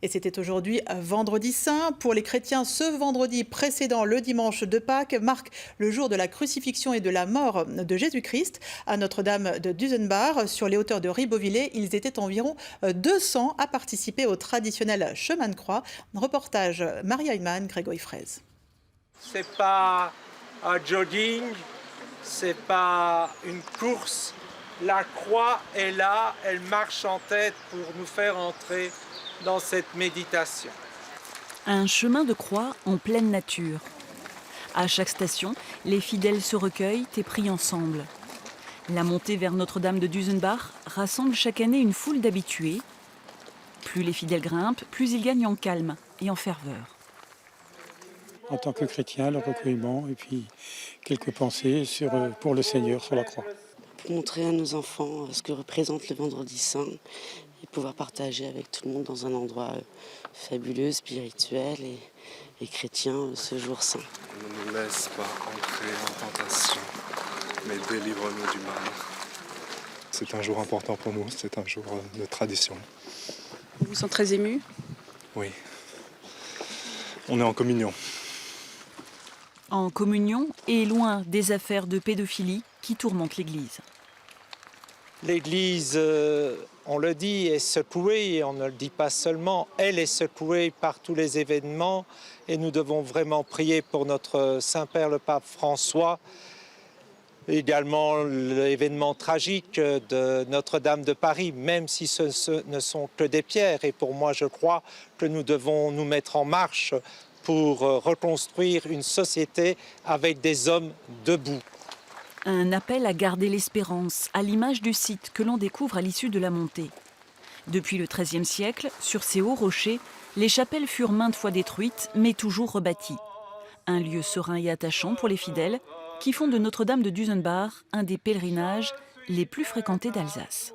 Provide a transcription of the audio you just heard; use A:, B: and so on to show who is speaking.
A: Et c'était aujourd'hui vendredi saint. Pour les chrétiens, ce vendredi précédent le dimanche de Pâques marque le jour de la crucifixion et de la mort de Jésus-Christ. À Notre-Dame de Dusenbach, sur les hauteurs de Ribeauvillé, ils étaient environ 200 à participer au traditionnel chemin de croix. Reportage Maria Heimann, Grégory Fraise.
B: C'est pas un jogging, c'est pas une course. La croix est là, elle marche en tête pour nous faire entrer dans cette méditation.
C: Un chemin de croix en pleine nature. À chaque station, les fidèles se recueillent et prient ensemble. La montée vers Notre-Dame de Dusenbach rassemble chaque année une foule d'habitués. Plus les fidèles grimpent, plus ils gagnent en calme et en ferveur.
D: En tant que chrétien, le recueillement et puis quelques pensées pour le Seigneur sur la croix.
E: Pour montrer à nos enfants ce que représente le Vendredi Saint et pouvoir partager avec tout le monde dans un endroit fabuleux, spirituel et chrétien ce jour saint.
F: Ne nous laisse pas entrer en tentation, mais délivre-nous du mal. C'est un jour important pour nous, c'est un jour de tradition.
G: Vous vous sentez très ému?
F: Oui. On est en communion.
C: En communion et loin des affaires de pédophilie qui tourmentent l'Église.
B: L'Église, on le dit, est secouée, et on ne le dit pas seulement, elle est secouée par tous les événements et nous devons vraiment prier pour notre Saint-Père le Pape François. Également l'événement tragique de Notre-Dame de Paris, même si ce ne sont que des pierres. Et pour moi, je crois que nous devons nous mettre en marche pour reconstruire une société avec des hommes debout.
C: Un appel à garder l'espérance, à l'image du site que l'on découvre à l'issue de la montée. Depuis le XIIIe siècle, sur ces hauts rochers, les chapelles furent maintes fois détruites, mais toujours rebâties. Un lieu serein et attachant pour les fidèles, qui font de Notre-Dame de Dusenbach un des pèlerinages les plus fréquentés d'Alsace.